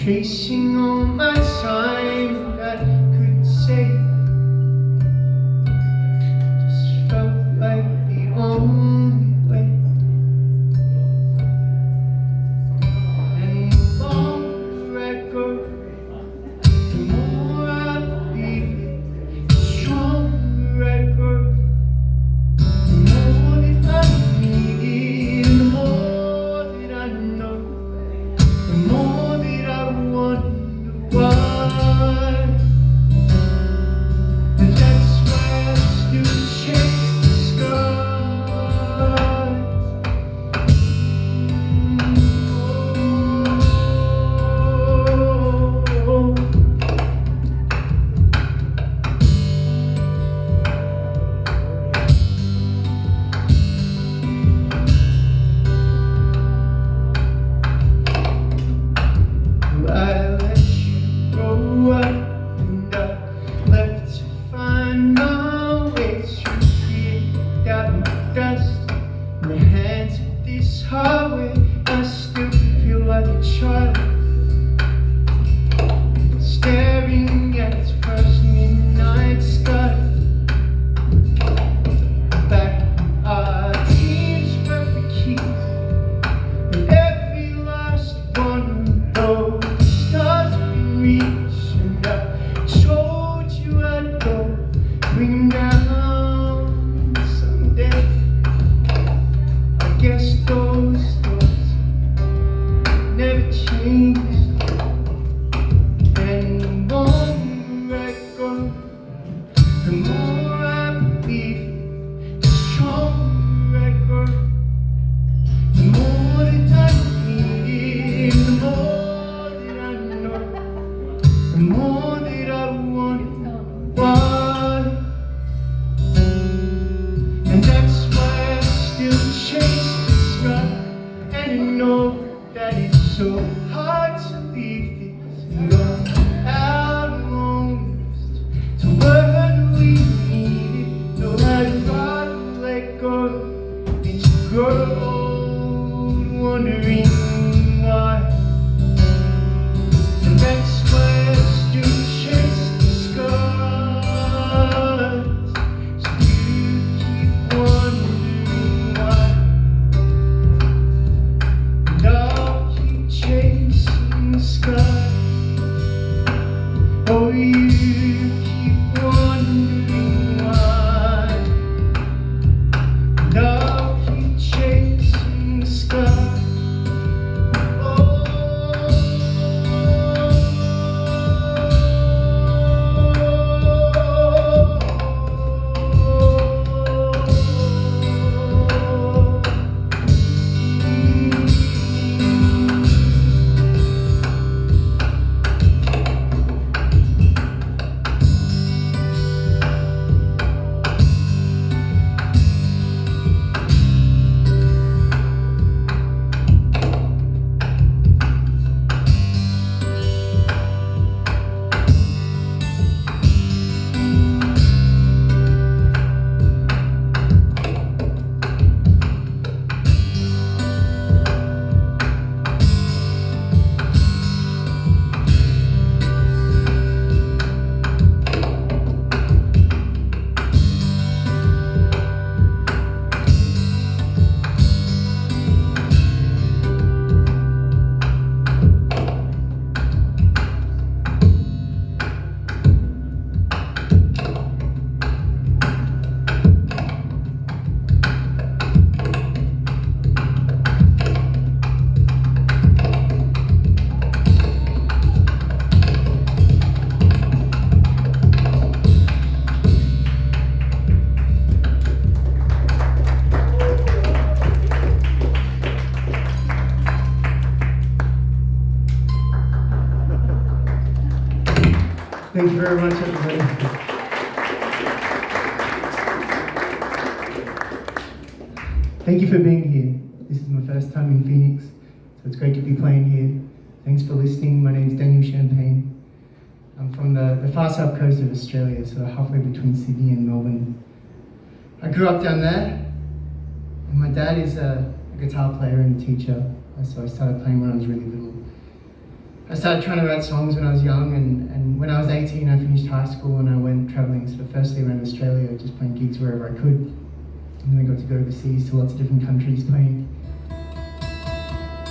Chasing all my time that could save, just felt like the only way. And the longer I go, the more I believe it. The stronger I grow, the more that I need it. The more that I know, the more that I wonder why. And that's why I still chase the skies. I let you grow up, and I left to find my way through fear, doubt, and dust. In the hands of this highway, I still feel like a child, staring at its first midnight sky. Back when our dreams were the keys, and every last one of those stars we reached, and I told you I'd go bring them down someday. I guess those thoughts never changed. And the longer I go, the more I believe, the stronger I grow, the more that I need, the more that I know, the more that I want to know why. And that's why I still chase the sky. And I know that it's so hard to leave this and go out alone. So where do we need it? No, I'd rather let go than to grow wondering why. And that's why I still chase the skies. So you keep wondering why, and I'll keep chasing the sky. Oh, you keep wondering why, and I'll keep chasing the sky. Thank you very much, everybody. Thank you for being here. This is my first time in Phoenix, so it's great to be playing here. Thanks for listening. My name's Daniel Champagne. I'm from the far south coast of Australia, so halfway between Sydney and Melbourne. I grew up down there, and my dad is a guitar player and a teacher, so I started playing when I was really little. I started trying to write songs when I was young, and when I was 18 I finished high school and I went travelling, sort of firstly around Australia, just playing gigs wherever I could. And then I got to go overseas to lots of different countries playing.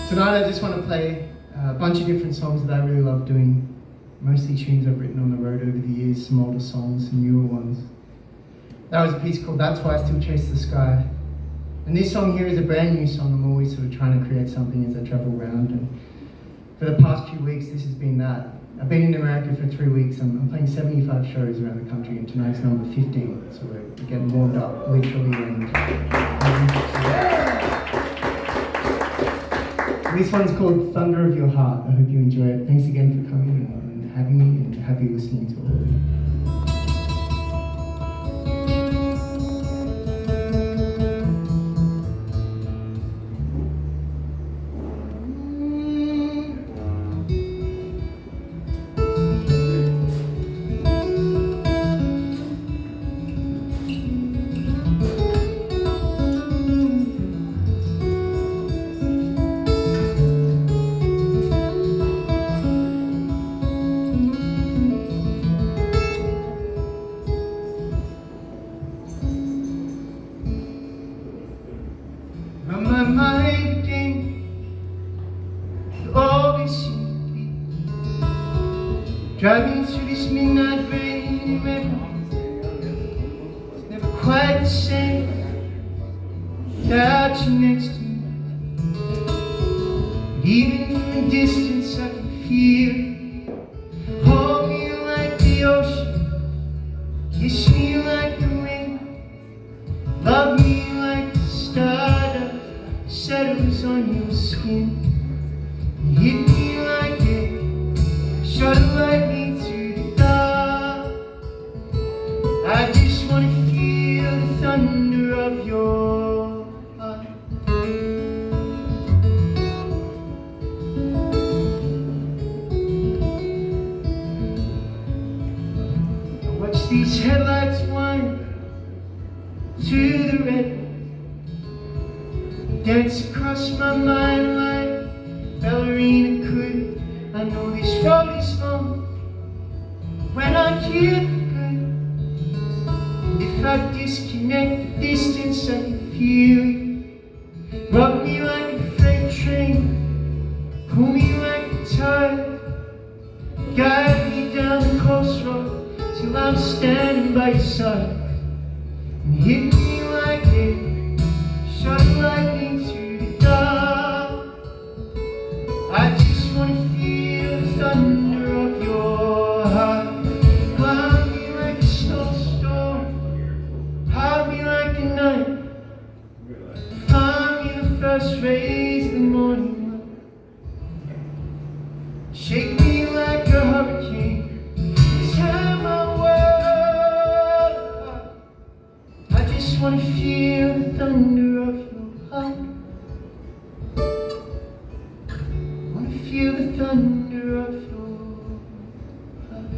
Tonight I just want to play a bunch of different songs that I really love doing, mostly tunes I've written on the road over the years, some older songs, some newer ones. That was a piece called That's Why I Still Chase the Sky. And this song here is a brand new song. I'm always sort of trying to create something as I travel around, and for the past few weeks this has been that. I've been in America for 3 weeks. I'm playing 75 shows around the country, and tonight's number 15, so we're getting warmed up, literally, and this one's called Thunder of Your Heart. I hope you enjoy it. Thanks again for coming and having me, and happy listening to all of you. On my mind again, you always seem to be driving through this midnight rain. It's never quite the same without you next to me. But even from a distance I can feel you. Hold me like the ocean, kiss me like the rain, love me like the stardust settles on your skin, and hit me like a shot of lightning through the dark. I just wanna feel the thunder of your heart. I watch these headlights wind through the red, dance across my mind like ballerina could. I know this road is long, when I'm here for good. And if I disconnect the distance, I can feel you. Rock me like a freight train, pull me like a tide, guide me down the coast road till I'm standing by your side, and hit me like a shot of lightning through the dark. I just wanna feel the thunder of your heart. Climb me like a snowstorm, hide me like a night, find me the first rays of the morning light. Shake me like a hurricane, tear my world apart. I just wanna feel the thunder of your heart. Wanna feel the thunder of your heart.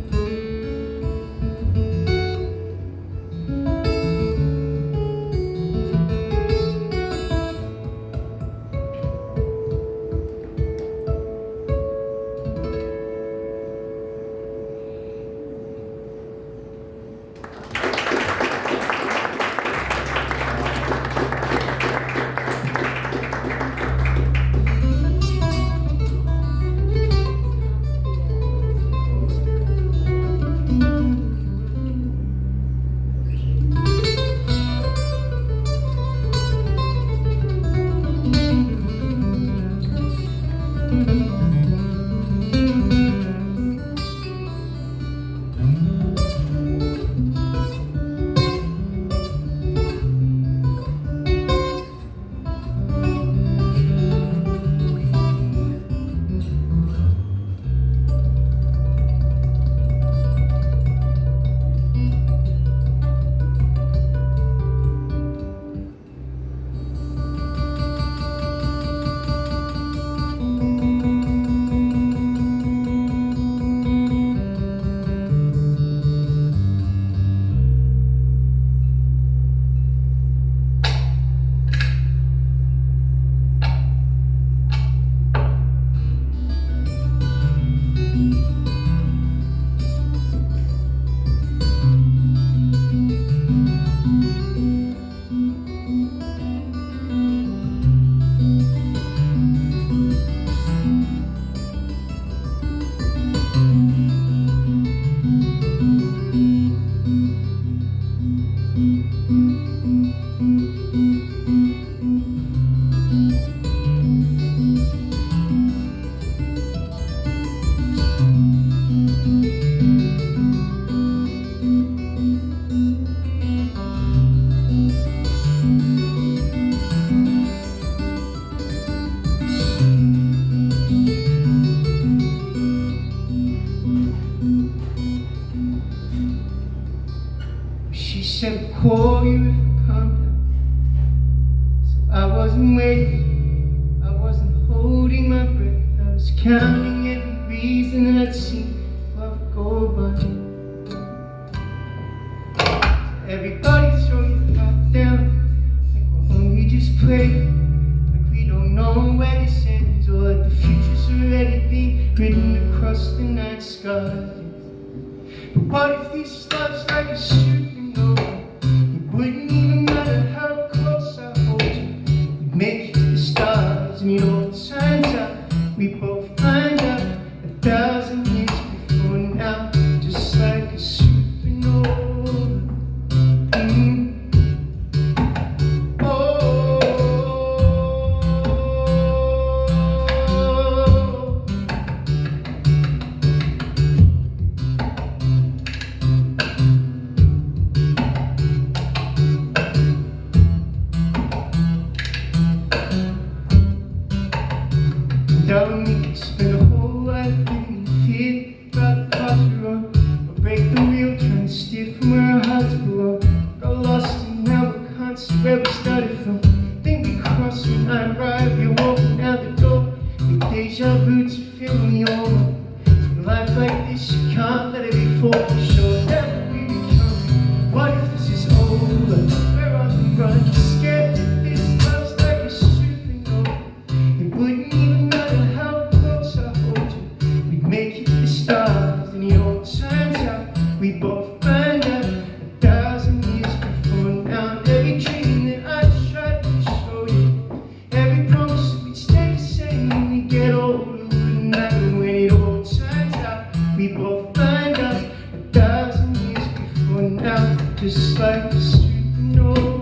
said I'd call you if I calm down. So I wasn't waiting, I wasn't holding my breath. I was counting every reason that I'd seen love go by. So everybody throw your heart down, like we're only just playing, like we don't know where this ends, or like the future's already been written across the night sky. But what if this love's like a supernova? It wouldn't even matter how close I hold you. We'd make it to the stars, and it all turns out we both find out 1,000 years before now, just like a supernova. Darling, we could spend a whole life living in fear about the path we run, or break the wheel trying to steer from where our hearts belong. Got lost and now we can't see where we started from. Think we crossed when I arrived, you're walking out the door with deja vu to fill me over. In life like this, you can't let it be for sure. Never we become. What if this is over? Where are the runs? Scared that this love's like a supernova. It wouldn't even make it to the stars, and it all turns out we both find out 1,000 years before now. Every dream that I tried to show you, every promise that we'd stay the same when we get older, wouldn't matter when it all turns out we both find out 1,000 years before now, just like a supernova.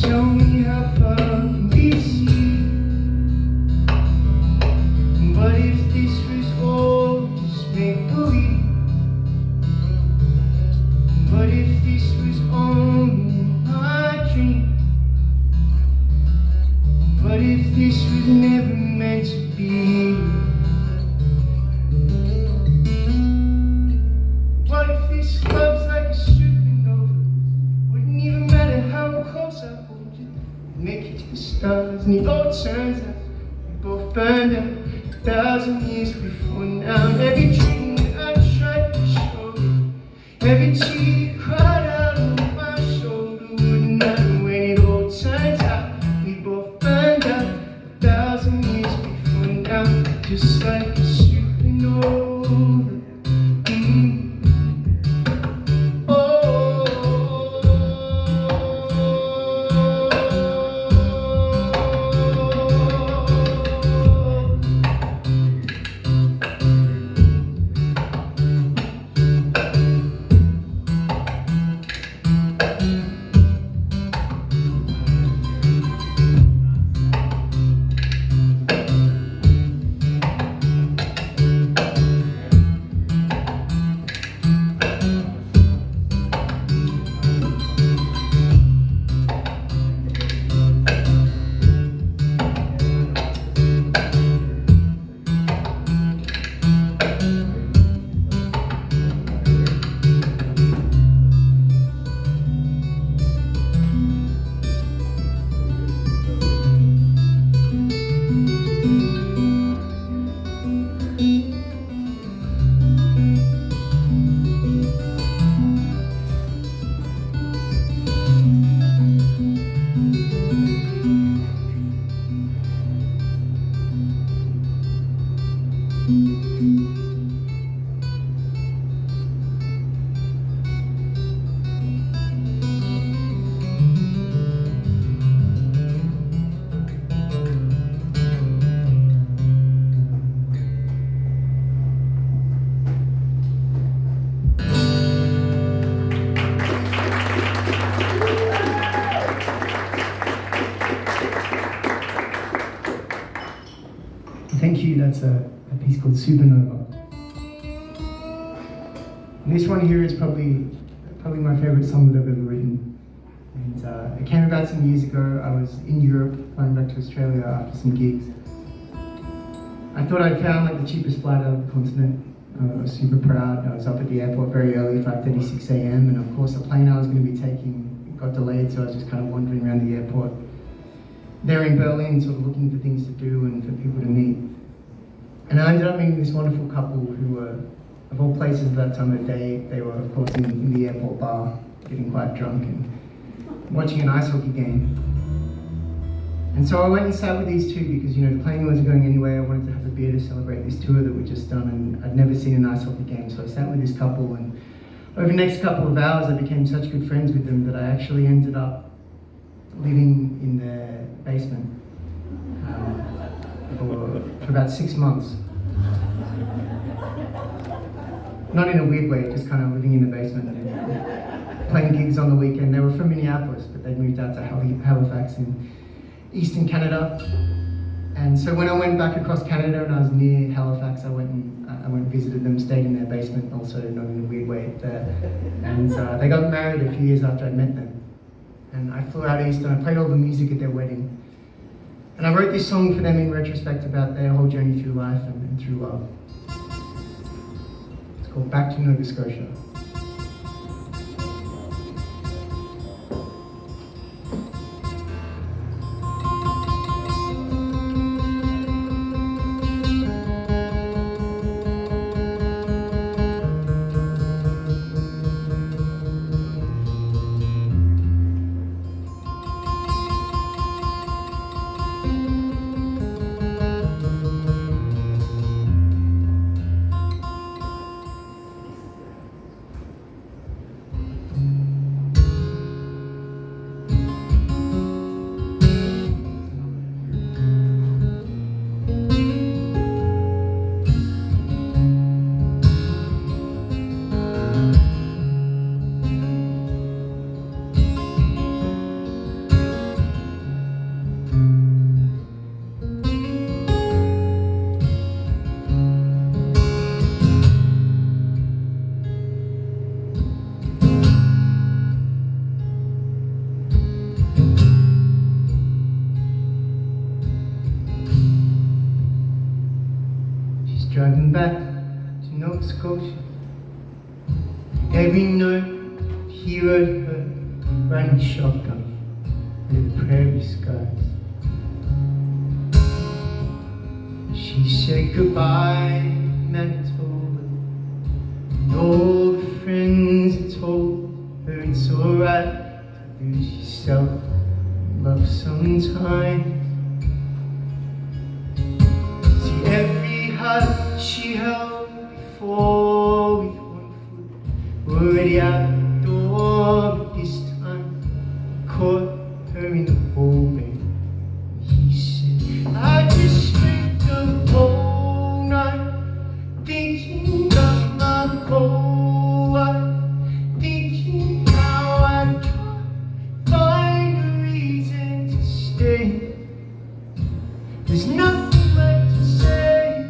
Tell me how far can we see? But if this was all just make-believe, but if this was only my dream, but if this was never meant to be, what if this love's like a supernova? Wouldn't even matter how close I hold you. Make it to the stars, and it all turns out we both burned out 1,000 years before now. And every dream that I tried to show you, every tear you cried out on my shoulder, wouldn't matter when it all turns out we both burned out 1,000 years before now, just like a supernova. Thank you. That's a piece called Supernova. And this one here is probably my favourite song that I've ever written. And it came about some years ago. I was in Europe, flying back to Australia after some gigs. I thought I'd found like the cheapest flight out of the continent. I was super proud. I was up at the airport very early, 5:36 a.m. And of course the plane I was going to be taking got delayed, so I was just kind of wandering around the airport there in Berlin, sort of looking for things to do and for people to meet. And I ended up meeting this wonderful couple who were, of all places at that time of day, they were of course in the airport bar, getting quite drunk and watching an ice hockey game. And so I went and sat with these two because, you know, the plane wasn't going anywhere. I wanted to have a beer to celebrate this tour that we'd just done, and I'd never seen an ice hockey game. So I sat with this couple, and over the next couple of hours I became such good friends with them that I actually ended up living in their basement for about 6 months. Not in a weird way, just kind of living in the basement and playing gigs on the weekend. They were from Minneapolis, but they'd moved out to Halifax in Eastern Canada. And so when I went back across Canada and I was near Halifax, I went and visited them, stayed in their basement, also not in a weird way there. And they got married a few years after I met them. And I flew out east and I played all the music at their wedding. And I wrote this song for them in retrospect about their whole journey through life and through love. It's called Back to Nova Scotia. Driving back to Nova Scotia. Every night he heard her riding shotgun in the prairie skies. She said goodbye, Manitoba, and all the friends had told her it's alright to lose yourself in love sometimes. See, every heart she held before with one foot already out the door, but this time caught her in the hallway. He said, I just spent the whole night thinking about my whole life, thinking how I can't find a reason to stay. There's nothing left to say.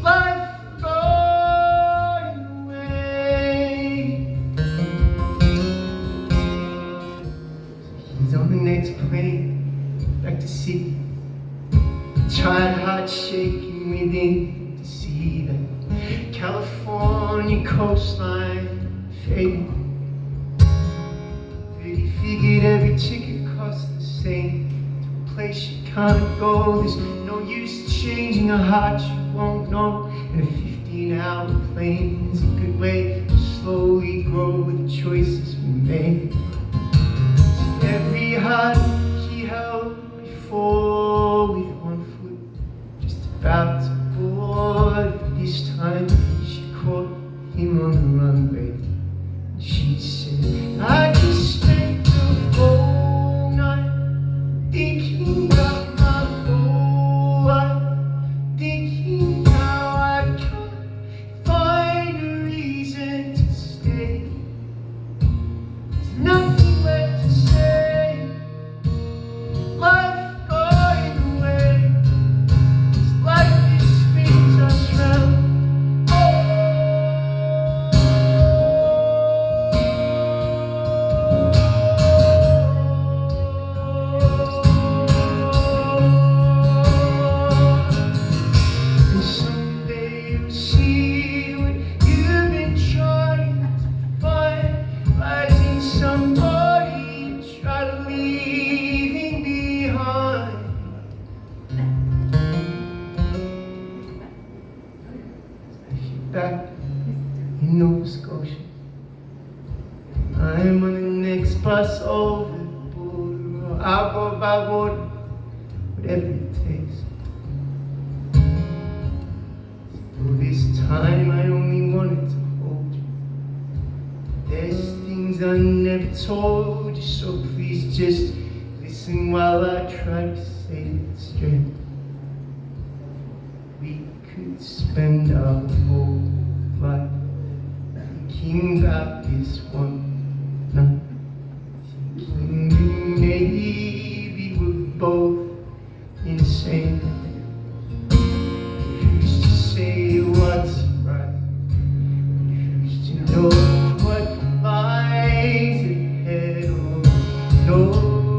Life going away. He's on the next plane back to Sydney. Tired heart shaking within to see that California coastline fading. But he figured every ticket cost the same to a place you can't go. There's no use changing a heart you won't know. And a 15-hour plane is a good way to slowly grow with the choices we made. Every heart he held before with one foot just about to board. This time she caught him on the runway. And she said, I just spent the whole night thinking about my whole life, thinking how I can't find a reason to stay. There's nothing left to say. Nova Scotia. I'm on the next bus over the border, or I'll go by water, whatever it takes. All this time I only wanted to hold you. There's things I never told you, so please just listen while I try to say it straight. We could spend our whole life thinking about this one night, thinking maybe we're both insane. Who's to say what's right? Who's to know what lies ahead? All we know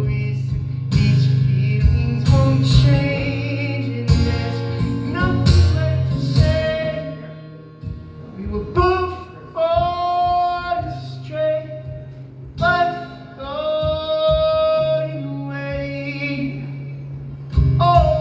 is that these feelings won't change, and there's nothing left to say. We were both born astray, life going away. Oh,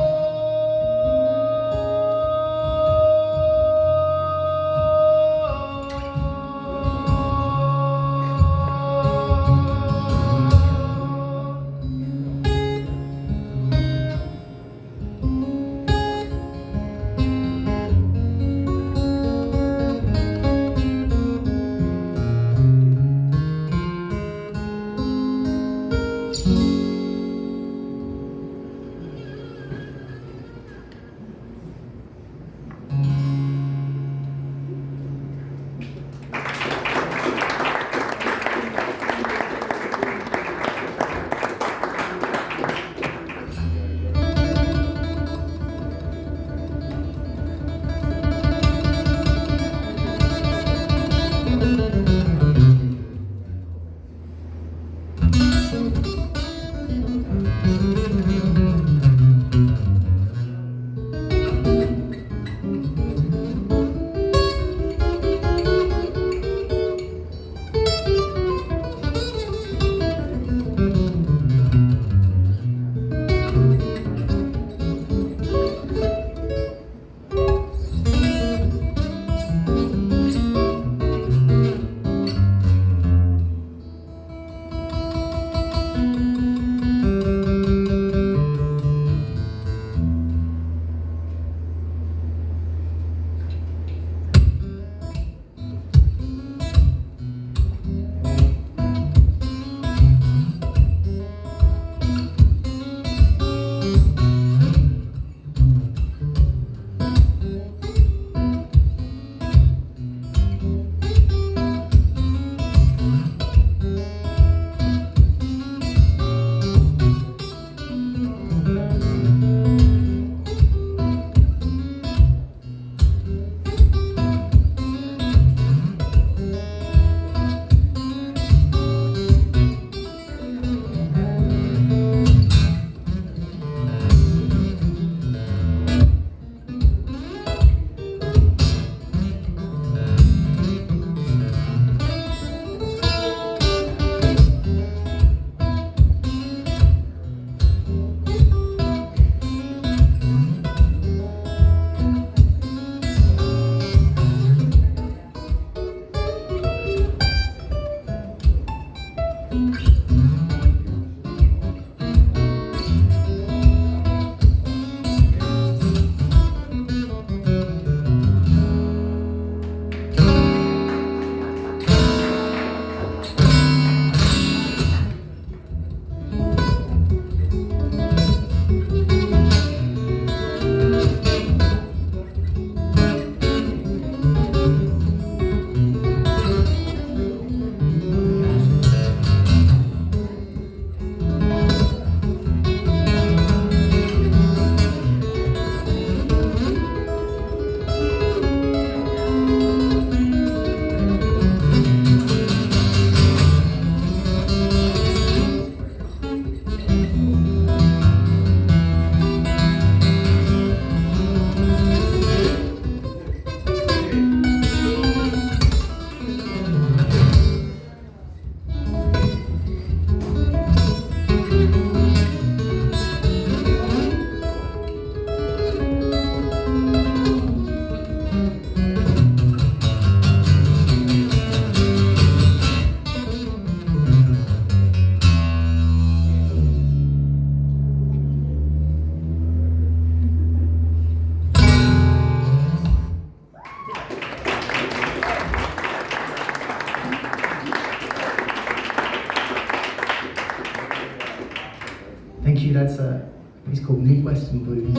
It's called Midwestern Blues.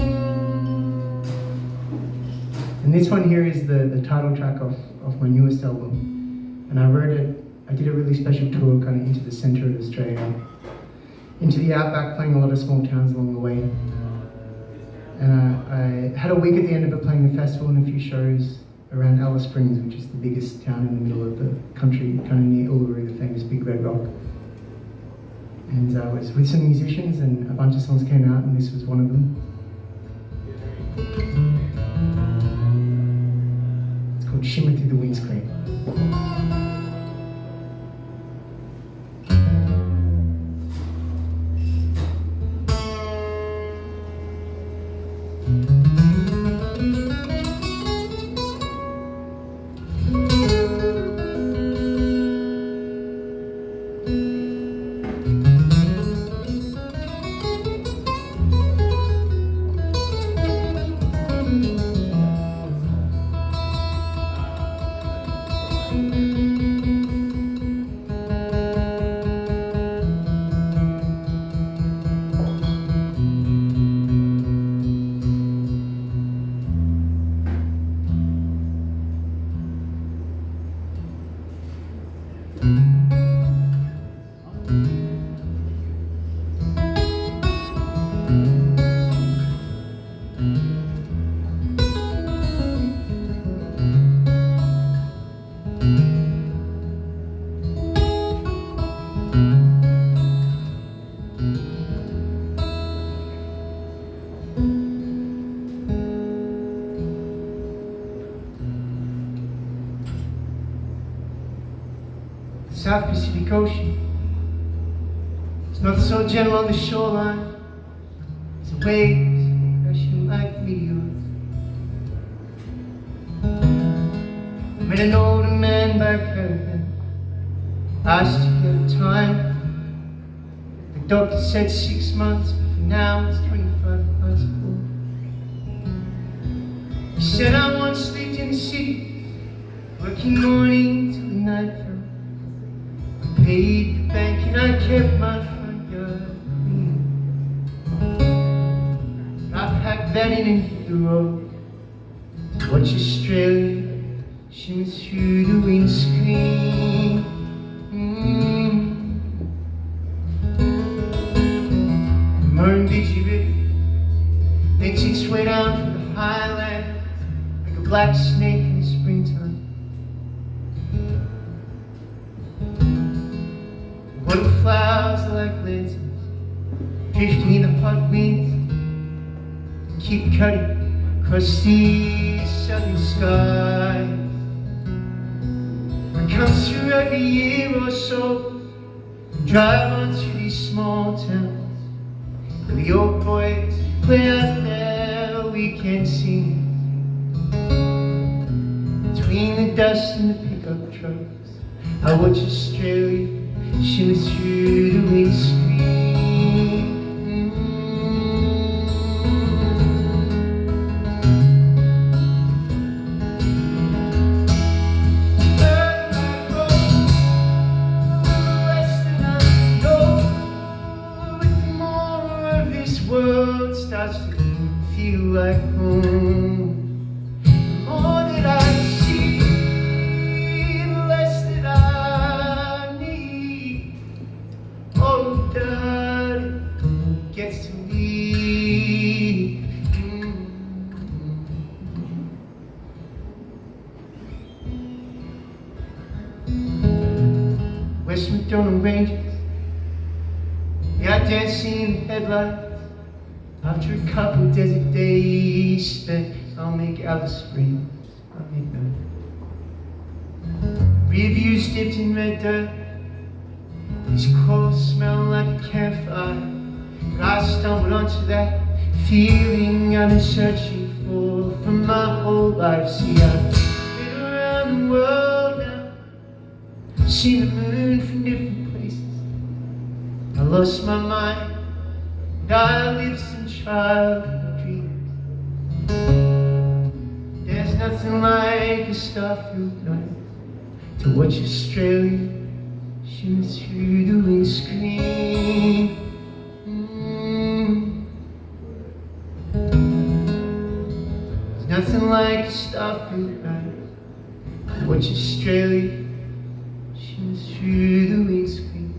And this one here is the title track of my newest album. And I did a really special tour kind of into the centre of Australia, into the outback, playing a lot of small towns along the way. And I had a week at the end of it playing a festival and a few shows around Alice Springs, which is the biggest town in the middle of the country, kind of near Uluru, the famous Big Red Rock. And I was with some musicians and a bunch of songs came out and this was one of them. It's called Shimmer Through the Windscreen. South Pacific Ocean. It's not so gentle on the shoreline. It's waves crashing like meteors. I met an older man by caravan. Asked if he had time. The doctor said 6 months, but for now it's 25 past 4. He said I once lived in the city, working morning till the night fell. Paid the bank and I kept my front yard clean. I packed that in and hit the road to watch Australia shimmer through the windscreen. The Murrumbidgee River makes its way down from the highlands like a black snake in the springtime. Flowers are like lanterns drifting in the hot winds, keep cutting across these southern skies. I come through every year or so, drive on through these small towns where the old boys play out their weekend scenes. Between the dust and the pickup trucks, I watch Australia shimmer through the windscreen. Turn back home, west and I know, with more of this world starts to feel like home. The more that I see, the less that I need. Oh, Daddy gets to leave. West McDonald Rangers, yeah, dancing in the headlights. After a couple desert days spent, I'll make Alice Springs, I'll make that. Rear view dipped in red dirt. These clothes smell like a campfire, but I stumbled onto that feeling I've been searching for my whole life. See, I've been around the world now, seen the moon from different places. I lost my mind, and I lived some childhood dreams. There's nothing like a Starfield night to watch Australia shimmer through the windscreen. Nothing like stuff in the back. Watch Australia shines through the windscreen.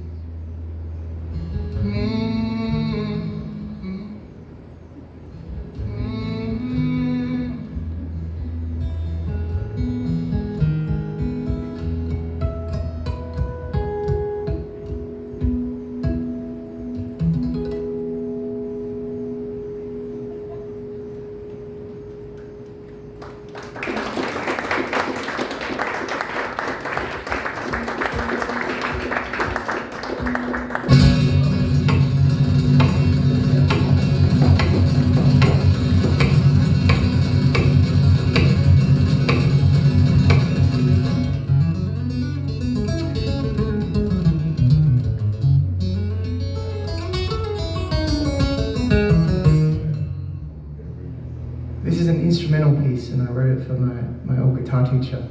This is an instrumental piece, and I wrote it for my old guitar teacher.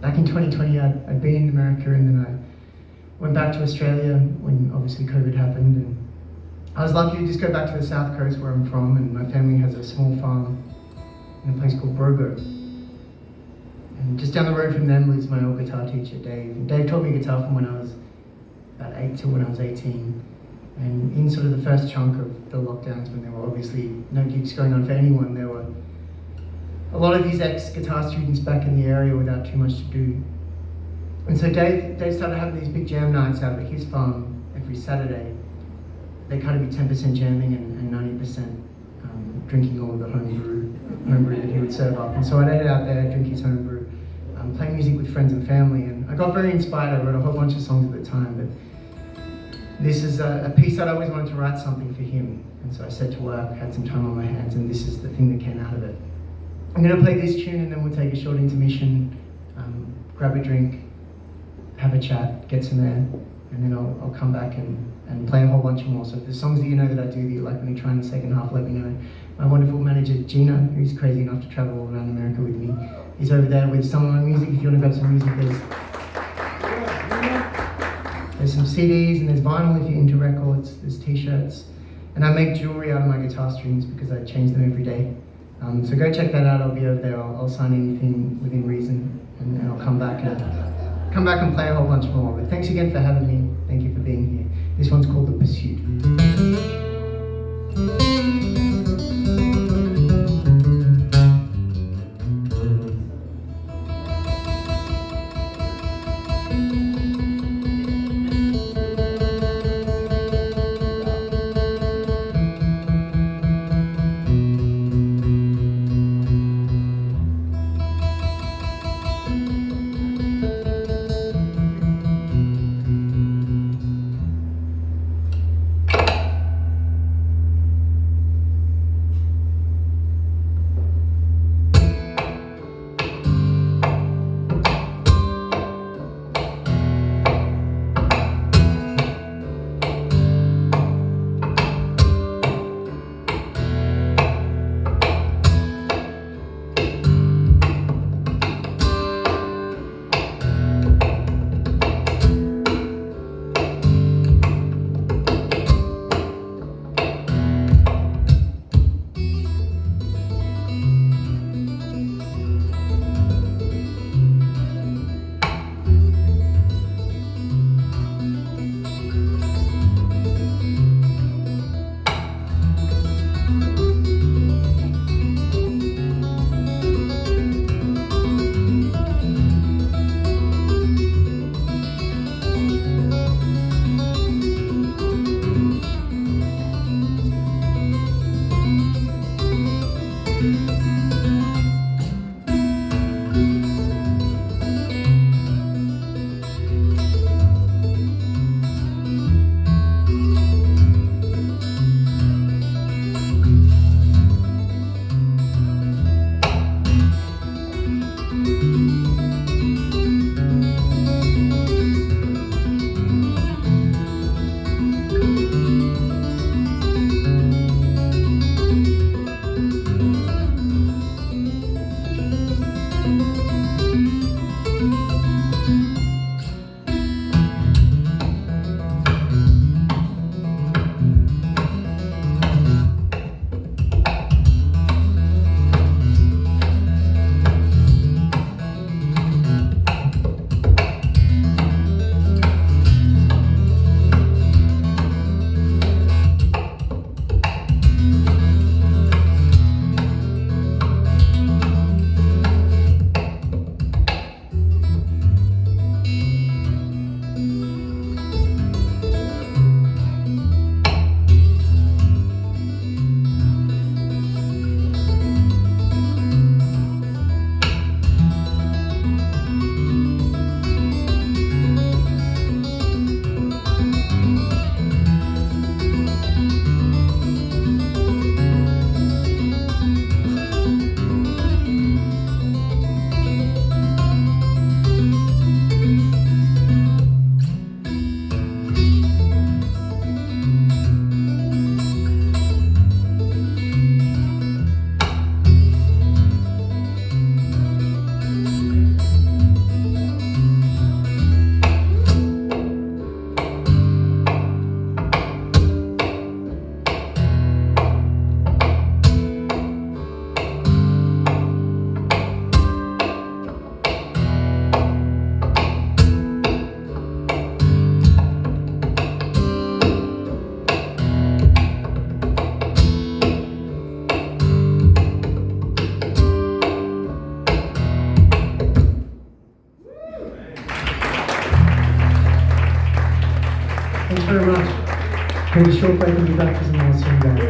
Back in 2020, I'd been in America, and then I went back to Australia when obviously COVID happened. And I was lucky to just go back to the south coast where I'm from, and my family has a small farm in a place called Brogo. And just down the road from them lives my old guitar teacher, Dave. And Dave taught me guitar from when I was about 8 till when I was 18. And in sort of the first chunk of the lockdowns, when there were obviously no gigs going on for anyone, there were a lot of these ex-guitar students back in the area without too much to do. And so Dave started having these big jam nights out at his farm every Saturday. They kind of be 10% jamming and 90% drinking all of the homebrew that he would serve up. And so I'd head out there, drink his homebrew, play music with friends and family. And I got very inspired. I wrote a whole bunch of songs at the time, but this is a piece that I always wanted to write something for him. And so I set to work, had some time on my hands, and this is the thing that came out of it. I'm going to play this tune, and then we'll take a short intermission, grab a drink, have a chat, get some air, and then I'll come back and play a whole bunch more. So if there's songs that you know that I do that you like when you try in the second half, let me know. My wonderful manager, Gina, who's crazy enough to travel all around America with me, is over there with some of my music. If you want to grab some music, there's some CDs and there's vinyl if you're into records, there's t-shirts. And I make jewelry out of my guitar strings because I change them every day. So go check that out. I'll be over there. I'll sign anything within reason, and I'll come back and play a whole bunch more. But thanks again for having me. Thank you for being here. This one's called The Pursuit. 저희 쇼파이터 무대 앞에서 나왔습니다.